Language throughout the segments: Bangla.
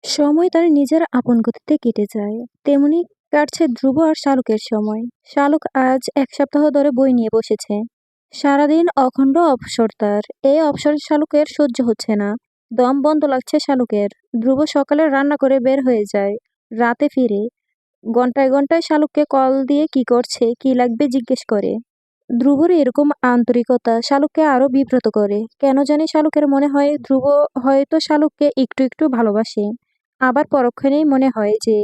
সময় তার নিজের আপন গতিতে কেটে যায়। তেমনি কাটছে ধ্রুব আর শালুকের সময়। শালুক আজ ১ সপ্তাহ ধরে বই নিয়ে বসেছে। সারাদিন অখণ্ড অবসর তার। এই অবসর শালুকের সহ্য হচ্ছে না। দম বন্ধ লাগছে শালুকের। ধ্রুব সকালে রান্না করে বের হয়ে যায়। রাতে ফিরে ঘন্টায় ঘন্টায় শালুককে কল দিয়ে কি করছে, কি লাগবে জিজ্ঞেস করে। ধ্রুবর এরকম আন্তরিকতা শালুককে আরো বিব্রত করে। কেন জানি শালুকের মনে হয় ধ্রুব হয়তো শালুককে একটু একটু ভালোবাসে। আবার পরক্ষণেই মনে হয় যে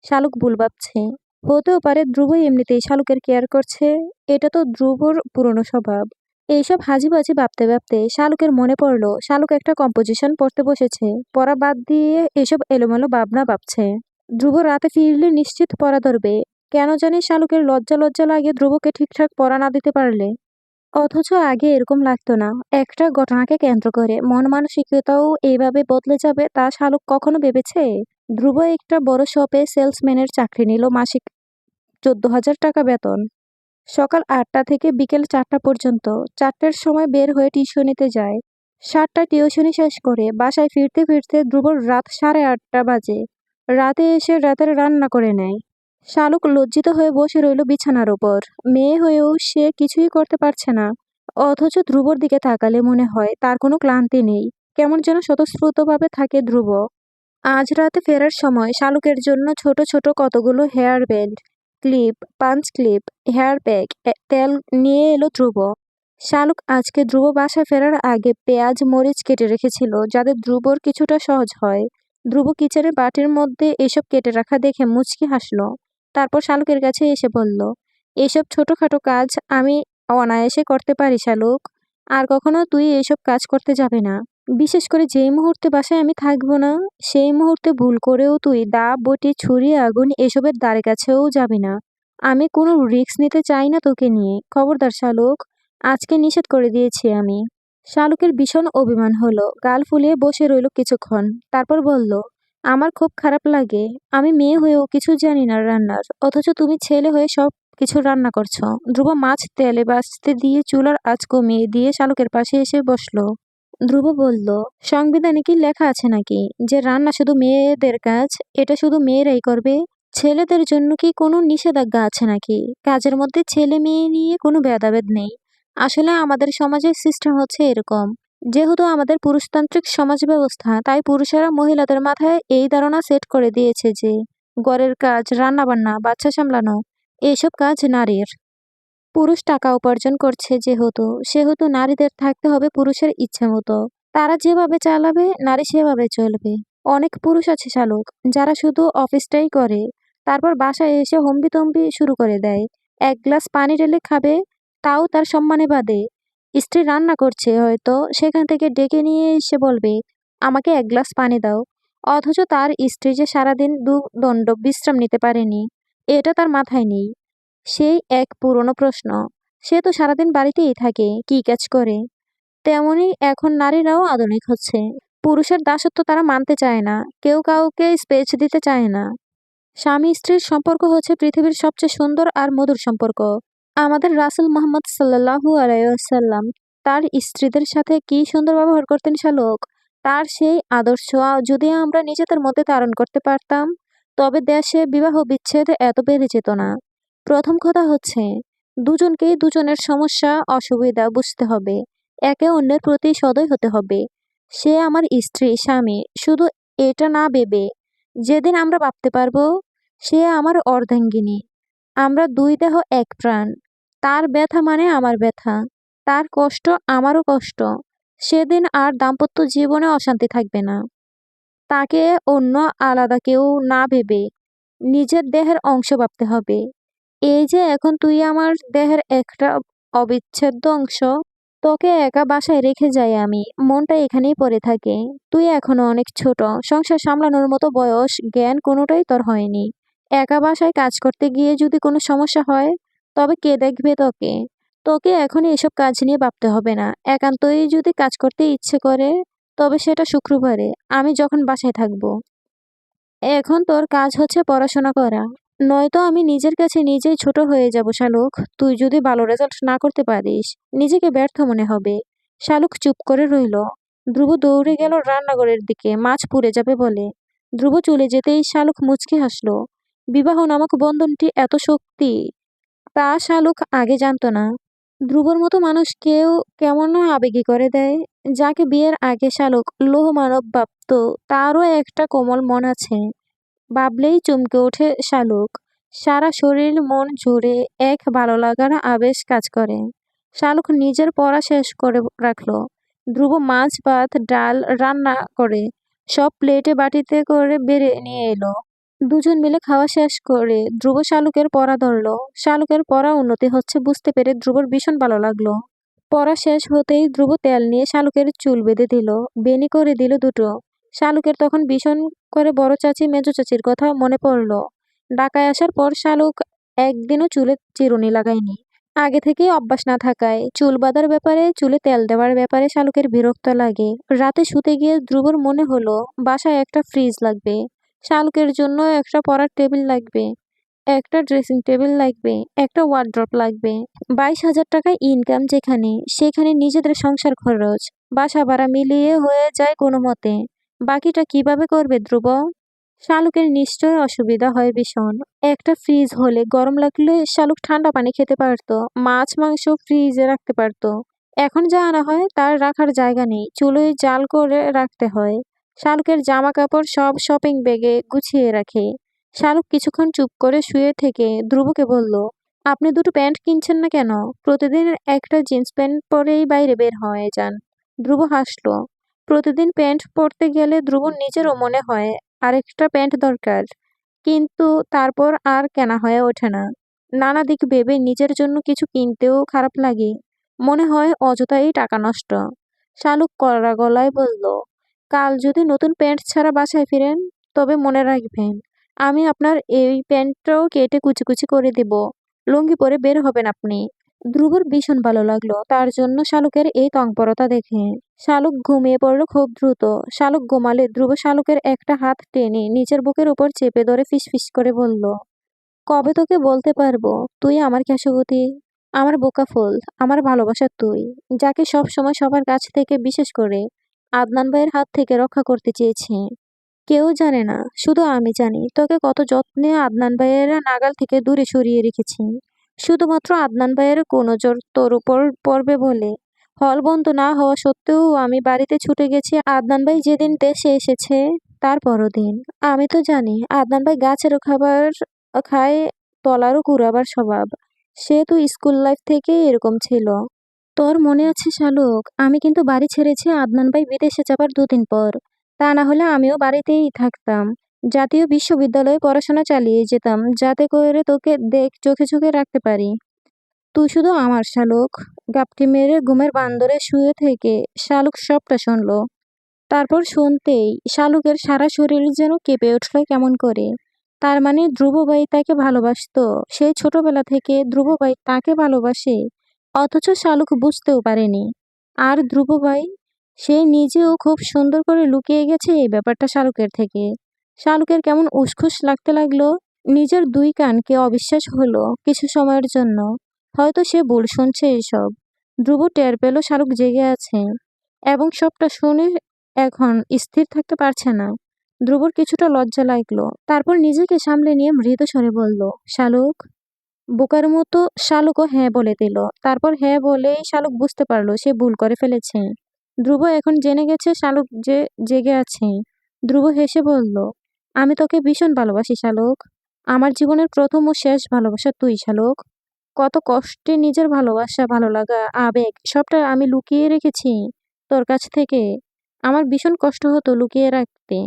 শালুক ভুল ভাবছে। হতেও পারে ধ্রুব এমনিতেই শালুকের কেয়ার করছে। এটা তো ধ্রুবর পুরনো স্বভাব। এইসব হাজিবাজি ভাবতে ভাবতে শালুকের মনে পড়লো শালুক একটা কম্পোজিশন পড়তে বসেছে। পড়া বাদ দিয়ে এসব এলোমেলো ভাবনা ভাবছে। ধ্রুব রাতে ফিরলে নিশ্চিত পড়া ধরবে। কেন জানি শালুকের লজ্জা লজ্জা লাগে ধ্রুবকে ঠিকঠাক পড়া না দিতে পারলে। অথচ আগে এরকম লাগতো না। একটা ঘটনাকে কেন্দ্র করে মন মানসিকতাও এইভাবে বদলে যাবে তা শালুক কখনো ভেবেছে? ধ্রুব একটা বড় শপে সেলসম্যানের চাকরি নিল, মাসিক ১৪,০০০ টাকা বেতন। সকাল ৮টা থেকে বিকেল ৪টা পর্যন্ত। ৪টার সময় বের হয়ে টিউশনিতে যায়। ৭টায় টিউশনি শেষ করে বাসায় ফিরতে ফিরতে ধ্রুবর রাত ৮:৩০ বাজে। রাতে এসে রাতের রান্না করে নেয়। শালুক লজ্জিত হয়ে বসে রইল বিছানার ওপর। মেয়ে হয়েও সে কিছুই করতে পারছে না। অথচ ধ্রুবর দিকে তাকালে মনে হয় তার কোনো ক্লান্তি নেই। কেমন যেন স্বতঃস্ফূর্তভাবে থাকে ধ্রুব। আজ রাতে ফেরার সময় শালুকের জন্য ছোট ছোট কতগুলো hair band, clip, punch clip, hair pack, তেল নিয়ে এলো ধ্রুব। শালুক আজকে ধ্রুব বাসায় ফেরার আগে পেঁয়াজ মরিচ কেটে রেখেছিল যাতে ধ্রুবর কিছুটা সহজ হয়। ধ্রুব কিচেনের বাটির মধ্যে এসব কেটে রাখা দেখে মুচকি হাসলো। তারপর শালুকের কাছে এসে বলল, এসব ছোটখাটো কাজ আমি অনায়াসে করতে পারি শালুক। আর কখনো তুই এসব কাজ করতে যাবে না। বিশেষ করে যেই মুহূর্তে বাসায় আমি থাকবো না, সেই মুহূর্তে ভুল করেও তুই দা, বটি, ছুরি, আগুন এসবের ধারে কাছেও যাবি না। আমি কোনো রিস্ক নিতে চাই না তোকে নিয়ে। খবরদার শালুক, আজকে নিষেধ করে দিয়েছি আমি। শালুকের ভীষণ অভিমান হলো। গাল ফুলিয়ে বসে রইল কিছুক্ষণ। তারপর বলল, আমার খুব খারাপ লাগে। আমি মেয়ে হয়েও কিছু জানি না রান্নার। অথচ তুমি ছেলে হয়ে সব কিছু রান্না করছো। ধ্রুব মাছ তেলে ভাজতে দিয়ে চুলার আঁচ কমিয়ে দিয়ে শালুকের পাশে এসে বসলো। ধ্রুব বলল, সংবিধানে কি লেখা আছে নাকি যে রান্না শুধু মেয়েদের কাজ? এটা শুধু মেয়েরাই করবে? ছেলেদের জন্য কি কোনো নিষেধাজ্ঞা আছে নাকি? কাজের মধ্যে ছেলে মেয়ে নিয়ে কোনো ভেদাভেদ নেই। আসলে আমাদের সমাজের সিস্টেম হচ্ছে এরকম। যেহেতু আমাদের পুরুষতান্ত্রিক সমাজ ব্যবস্থা, তাই পুরুষেরা মহিলাদের মাথায় এই ধারণা সেট করে দিয়েছে যে ঘরের কাজ, রান্নাবান্না, বাচ্চা সামলানো এসব কাজ নারীর। পুরুষ টাকা উপার্জন করছে সেহেতু নারীদের থাকতে হবে পুরুষের ইচ্ছে মতো। তারা যেভাবে চালাবে নারী সেভাবে চলবে। অনেক পুরুষ আছে শালুক, যারা শুধু অফিসটাই করে, তারপর বাসায় এসে হম্বিতম্বি শুরু করে দেয়। ১ গ্লাস পানি ঢেলে খাবে, তাও তার সম্মানে বাদে। স্ত্রী রান্না করছে হয়তো, সেখান থেকে ডেকে নিয়ে এসে বলবে, আমাকে ১ গ্লাস পানি দাও। অথচ তার স্ত্রী যে সারাদিন দুদণ্ড বিশ্রাম নিতে পারেনি, এটা তার মাথায় নেই। সেই এক পুরনো প্রশ্ন। সে তো সারাদিন বাড়িতেই থাকে, কি কাজ করে? তেমনি এখন নারীরাও আধুনিক হচ্ছে। পুরুষের দাসত্ব তারা মানতে চায় না। কেউ কাউকে স্পেস দিতে চায় না। স্বামী স্ত্রীর সম্পর্ক হচ্ছে পৃথিবীর সবচেয়ে সুন্দর আর মধুর সম্পর্ক। আমাদের রাসূল মুহাম্মদ সাল্লাল্লাহু আলাইহি ওয়াসাল্লাম তার স্ত্রীদের সাথে কি সুন্দর ব্যবহার করতেন শালুক। তার সেই আদর্শ যদি আমরা নিজেদের মধ্যে ধারণ করতে পারতাম, তবে দেশে বিবাহ বিচ্ছেদ এত বেড়ে যেত না। প্রথম কথা হচ্ছে, দুজনকেই দুজনের সমস্যা অসুবিধা বুঝতে হবে। একে অন্যের প্রতি সদয় হতে হবে। সে আমার স্ত্রী, স্বামী, শুধু এটা না ভেবে, যেদিন আমরা ভাবতে পারবো সে আমার অর্ধাঙ্গিনী। আমরা দুই দেহ এক প্রাণ। তার ব্যথা মানে আমার ব্যথা। তার কষ্ট আমারও কষ্ট। সেদিন আর দাম্পত্য জীবনে অশান্তি থাকবে না। তাকে অন্য আলাদা কেউ না ভেবে নিজের দেহের অংশ ভাবতে হবে। এই যে এখন তুই আমার দেহের একটা অবিচ্ছেদ্য অংশ, তোকে একা বাসায় রেখে যাই আমি। মনটা এখানেই পড়ে থাকে। তুই এখনো অনেক ছোট। সংসার সামলানোর মতো বয়স, জ্ঞান কোনোটাই তোর হয়নি। একা বাসায় কাজ করতে গিয়ে যদি কোনো সমস্যা হয়, তবে কে দেখবে তোকে? তোকে এখন এসব কাজ নিয়ে ভাবতে হবে না। একান্তই যদি কাজ করতে ইচ্ছে করে, তবে সেটা শুক্রবারে, আমি যখন বাসায় থাকবো। এখন তোর কাজ হচ্ছে পড়াশোনা করা। নয়তো আমি নিজের কাছে নিজেই ছোট হয়ে যাব শালুক। তুই যদি ভালো রেজাল্ট না করতে পারিস, নিজেকে ব্যর্থ মনে হবে। শালুক চুপ করে রইল। ধ্রুব দৌড়ে গেল রান্নাঘরের দিকে, মাছ পুড়ে যাবে বলে। ধ্রুব চলে যেতেই শালুক মুচকি হাসল। বিবাহ নামক বন্ধনটি এত শক্তি তা শালুক আগে জানতো না। ধ্রুবর মতো মানুষকেও কেমন আবেগী করে দেয়। যাকে বিয়ের আগে শালুক লৌহমানব ভাবত, তারও একটা কোমল মন আছে। ভাবলেই চমকে ওঠে শালুক। সারা শরীর মন জুড়ে এক ভালো লাগার আবেশ কাজ করে। শালুক নিজের পড়া শেষ করে রাখলো। ধ্রুব মাছ ভাত ডাল রান্না করে সব প্লেটে বাটিতে করে বেড়ে নিয়ে এলো। দুজন মিলে খাওয়া শেষ করে ধ্রুব শালুকের পড়া ধরলো। শালুকের পড়া উন্নতি হচ্ছে বুঝতে পেরে ধ্রুবর ভীষণ ভালো লাগলো। পড়া শেষ হতেই ধ্রুব তেল নিয়ে শালুকের চুল বেঁধে দিল, বেনি করে দিল দুটো। শালুকের তখন ভীষণ করে বড় চাচি মেজো চাচির কথা মনে পড়ল। ঢাকায় আসার পর শালুক একদিনও চুলে চিরুনি লাগায়নি। আগে থেকেই অভ্যাস না থাকায় চুল বাঁধার ব্যাপারে, চুলে তেল দেওয়ার ব্যাপারে শালুকের বিরক্ত লাগে। রাতে শুতে গিয়ে ধ্রুবর মনে হলো বাসায় একটা ফ্রিজ লাগবে, শালুকের জন্য একটা পড়ার টেবিল লাগবে, একটা ড্রেসিং টেবিল লাগবে, একটা ওয়ার্ড্রপ লাগবে। 22,000 টাকা ইনকাম যেখানে, সেখানে নিজেদের সংসার খরচ, বাসা ভাড়া মিলিয়ে হয়ে যায় কোনো মতে। বাকিটা কিভাবে করবে ধ্রুব? শালুকের নিশ্চয় অসুবিধা হয় ভীষণ। একটা ফ্রিজ হলে গরম লাগলে শালুক ঠান্ডা পানি খেতে পারতো, মাছ মাংস ফ্রিজে রাখতে পারতো। এখন যা আনা হয় তার রাখার জায়গা নেই, চুলোয় জাল করে রাখতে হয়। শালুকের জামা কাপড় সব শপিং ব্যাগে গুছিয়ে রাখে। শালুক কিছুক্ষণ চুপ করে শুয়ে থেকে ধ্রুবকে বলল, আপনি দুটো প্যান্ট কিনছেন না কেন? প্রতিদিন একটা জিন্স প্যান্ট পরেই বাইরে বের হয়ে যান। ধ্রুব হাসলো। প্রতিদিন প্যান্ট পরতে গেলে ধ্রুবর নিজেরও মনে হয় আরেকটা প্যান্ট দরকার, কিন্তু তারপর আর কেনা হয়ে ওঠে না। নানা দিক ভেবে নিজের জন্য কিছু কিনতেও খারাপ লাগে, মনে হয় অযথাই টাকা নষ্ট। শালুক কড়া গলায় বলল, কাল যদি নতুন প্যান্ট ছাড়া বাসায় ফিরেন, তবে মনে রাখবেন আমি আপনার এই প্যান্টটাও কেটে কুচি কুচি করে দেব, লুঙ্গি পরে বের হবেন আপনি। ধ্রুবর ভীষণ ভালো লাগলো তার জন্য শালুকের এই তৎপরতা দেখে। শালুক ঘুমিয়ে পড়ল খুব দ্রুত। শালুক ঘুমালে ধ্রুব শালুকের একটা হাত টেনে নিজের বুকের উপর চেপে ধরে ফিসফিস করে বলল, কবে তোকে বলতে পারবো তুই আমার কেশবতী, আমার বোকা ফুল, আমার ভালোবাসা তুই, যাকে সব সময় সবার কাছ থেকে, বিশেষ করে আদনান ভাইয়ের হাত থেকে রক্ষা করতে চেয়েছি। কেউ জানে না, শুধু আমি জানি তোকে কত যত্নে আদনান ভাইয়ের নাগাল থেকে দূরে সরিয়ে রেখেছি। শুধুমাত্র আদনান ভাইয়ের কোনো জোর তোর উপর পড়বে বলে। হল বন্ধ না হওয়া সত্ত্বেও আমি বাড়িতে ছুটে গেছি আদনান ভাই যেদিন দেশে এসেছে তার পরও দিন। আমি তো জানি আদনান ভাই গাছেরও খাবার খায়, তলারও কুড়াবার স্বভাব। সে তো স্কুল লাইফ থেকে এরকম ছিল। তোর মনে আছে শালুক, আমি কিন্তু বাড়ি ছেড়েছি আদনান ভাই বিদেশে যাবার 2 দিন পর। তা না হলে আমিও বাড়িতেই থাকতাম, জাতীয় বিশ্ববিদ্যালয়ে পড়াশোনা চালিয়ে যেতাম, যাতে করে তোকে চোখে চোখে রাখতে পারি। তুই শুধু আমার শালুক। গাপটি মেরে ঘুমের বান্দরে শুয়ে থেকে শালুক সবটা শুনল। তারপর শুনতেই শালুকের সারা শরীর যেন কেঁপে উঠল কেমন করে। তার মানে ধ্রুবভাই তাকে ভালোবাসতো, সেই ছোটবেলা থেকে ধ্রুবভাই তাকে ভালোবাসে, অথচ শালুক বুঝতেও পারেনি। আর ধ্রুবভাই, সে নিজেও খুব সুন্দর করে লুকিয়ে গেছে এই ব্যাপারটা শালুকের থেকে। শালুকের কেমন উসখুস লাগতে লাগলো। নিজের 2 কানকে অবিশ্বাস হলো কিছু সময়ের জন্য। হয়তো সে ভুল শুনছে এসব। ধ্রুব টের পেল শালুক জেগে আছে এবং সবটা শুনে এখন স্থির থাকতে পারছে না। ধ্রুবর কিছুটা লজ্জা লাগলো, তারপর নিজেকে সামলে নিয়ে মৃদু স্বরে বলল, শালুক। বোকার মতো শালুকও হ্যাঁ বলে দিল। তারপর হ্যাঁ বলেই শালুক বুঝতে পারলো সে ভুল করে ফেলেছে। ধ্রুব এখন জেনে গেছে শালুক যে জেগে আছে। ধ্রুব হেসে বলল, আমি তোকে ভীষণ ভালোবাসি শালুক। আমার জীবনের প্রথম ও শেষ ভালোবাসা তুই শালুক। কত কষ্টে নিজের ভালোবাসা, ভালো লাগা, আবেগ সবটা আমি লুকিয়ে রেখেছি তোর কাছ থেকে। আমার ভীষণ কষ্ট হতো লুকিয়ে রাখতে,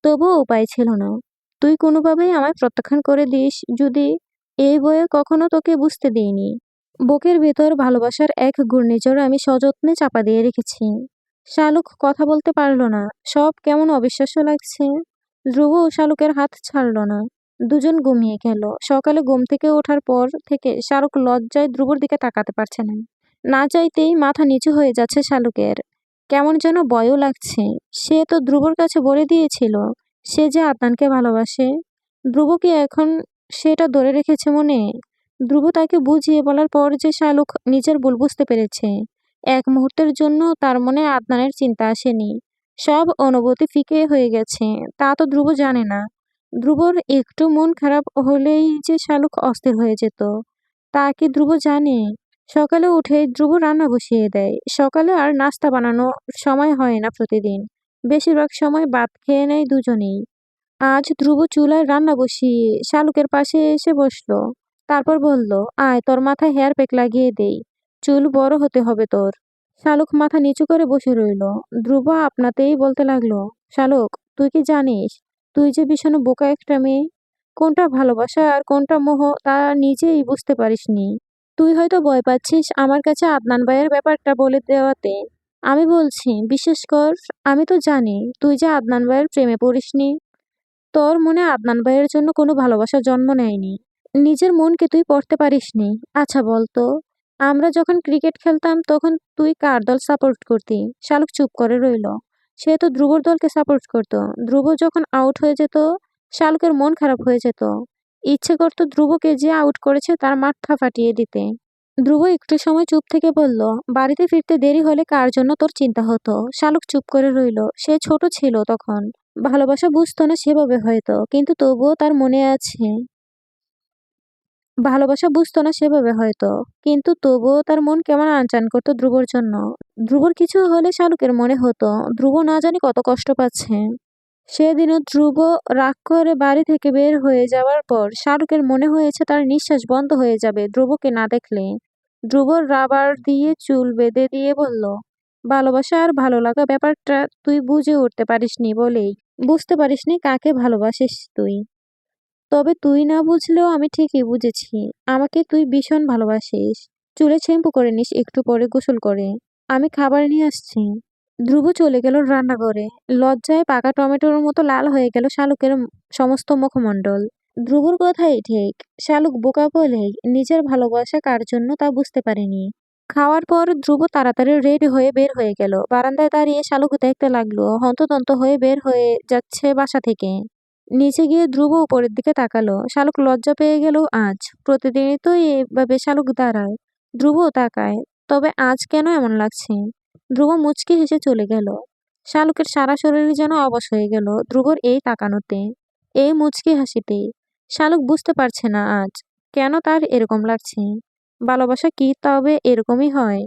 তবুও উপায় ছিল না। তুই কোনোভাবেই আমায় প্রত্যাখ্যান করে দিস যদি, এই বয়ে কখনো তোকে বুঝতে দিইনি। বুকের ভেতর ভালোবাসার এক ঘূর্ণিঝড় আমি সযত্নে চাপা দিয়ে রেখেছি। শালুক কথা বলতে পারল না, সব কেমন অবিশ্বাস্য লাগছে। ধ্রুব ও শালুকের হাত ছাড়ল না। দুজন ঘুমিয়ে গেল। সকালে ঘুম থেকে ওঠার পর থেকে শালুক লজ্জায় ধ্রুবর দিকে তাকাতে পারছে না। না চাইতেই মাথা নিচু হয়ে যাচ্ছে শালুকের। কেমন যেন ভয়ও লাগছে। সে তো ধ্রুবর কাছে বলে দিয়েছিল সে যে আদনানকে ভালোবাসে। ধ্রুব কি এখন সেটা ধরে রেখেছে মনে? ধ্রুব তাকে বুঝিয়ে বলার পর যে শালুক নিজের ভুল বুঝতে পেরেছে, এক মুহূর্তের জন্য তার মনে আদনানের চিন্তা আসেনি। সব অনুভূতি ফিকে হয়ে গেছে। তা তো ধ্রুব জানে না। ধ্রুবর একটু মন খারাপ হলেই যে শালুক অস্থির হয়ে যেত। তা কি ধ্রুব জানে? সকালে উঠে ধ্রুব রান্না বসিয়ে দেয়। সকালে আর নাস্তা বানানোর সময় হয় না প্রতিদিন। বেশিরভাগ সময় ভাত খেয়ে নেয় দুজনেই। আজ ধ্রুব চুলায় রান্না বসিয়ে শালুকের পাশে এসে বসলো। তারপর বলল, আয় তোর মাথায় হেয়ার প্যাক লাগিয়ে দেই। চুল বড় হতে হবে তোর। শালুক মাথা নিচু করে বসে রইল। ধ্রুব আপনাতেই বলতে লাগলো, শালুক, তুই কি জানিস তুই যে ভীষণ বোকা একটা মেয়ে? কোনটা ভালোবাসা আর কোনটা মোহ তা নিজেই বুঝতে পারিসনি। তুই হয়তো ভয় পাচ্ছিস আমার কাছে আদনান ভাইয়ের ব্যাপারটা বলে দেওয়াতে। আমি বলছি বিশ্বাস কর, আমি তো জানি তুই যে আদনান ভাইয়ের প্রেমে পড়িসনি। তোর মনে আদনান ভাইয়ের জন্য কোনো ভালোবাসা জন্ম নেয়নি। নিজের মনকে তুই পড়তে পারিসনি। আচ্ছা বলতো, আমরা যখন ক্রিকেট খেলতাম তখন তুই কার দল সাপোর্ট করতি? শালুক চুপ করে রইল। সে তো ধ্রুবর দলকে সাপোর্ট করতো। ধ্রুব যখন আউট হয়ে যেত শালুকের মন খারাপ হয়ে যেত। ইচ্ছে করতো ধ্রুবকে যে আউট করেছে তার মাথা ফাটিয়ে দিতে। ধ্রুব একটু সময় চুপ থেকে বলল, বাড়িতে ফিরতে দেরি হলে কার জন্য তোর চিন্তা হতো? শালুক চুপ করে রইল। সে ছোট ছিল তখন। ভালোবাসা বুঝতো না সেভাবে হয়তো, কিন্তু তবুও তার মনে আছে। ভালোবাসা বুঝতো না সেভাবে হয়তো, কিন্তু তবুও তার মন কেমন আনচান করতো ধ্রুবর জন্য। ধ্রুবর কিছু হলে শালুকের মনে হতো ধ্রুব না জানি কত কষ্ট পাচ্ছে। সেদিনও ধ্রুব রাগ করে বাড়ি থেকে বের হয়ে যাওয়ার পর শাহরুখের মনে হয়েছে তার নিঃশ্বাস বন্ধ হয়ে যাবে ধ্রুবকে না দেখলে। ধ্রুব রাবার দিয়ে চুল বেঁধে দিয়ে বলল, ভালোবাসা আর ভালো লাগা ব্যাপারটা তুই বুঝে উঠতে পারিসনি বলেই। বুঝতে পারিসনি কাকে ভালোবাসিস তুই। তবে তুই না বুঝলেও আমি ঠিকই বুঝেছি। আমাকে তুই ভীষণ ভালোবাসিস। চুলে শ্যাম্পু করে নিস একটু পরে গোসল করে। আমি খাবার নিয়ে আসছি। ধ্রুব চলে গেল রান্নাঘরে। লজ্জায় পাকা টমেটোর মতো লাল হয়ে গেল শালুকের সমস্ত মুখমণ্ডল। ধ্রুবর কথাই ঠিক। শালুক বোকা বলেই নিজের ভালোবাসা কার জন্য তা বুঝতে পারেনি। খাওয়ার পর ধ্রুব তাড়াতাড়ি রেডি হয়ে বের হয়ে গেল। বারান্দায় দাঁড়িয়ে শালুক দেখতে লাগলো হন্তদন্ত হয়ে বের হয়ে যাচ্ছে বাসা থেকে। নিচে গিয়ে ধ্রুব উপরের দিকে তাকালো। শালুক লজ্জা পেয়ে গেল আজ। প্রতিদিনই তো এভাবে শালুক দাঁড়ায়। ধ্রুবও তাকায়। তবে আজ কেন এমন লাগছে? ধ্রুব মুচকি হেসে চলে গেল। শালুকের সারা শরীর যেন অবশ হয়ে গেল ধ্রুবর এই তাকানোতে, এই মুচকি হাসিতে। শালুক বুঝতে পারছে না আজ কেন তার এরকম লাগছে। ভালোবাসা কি তবে এরকমই হয়?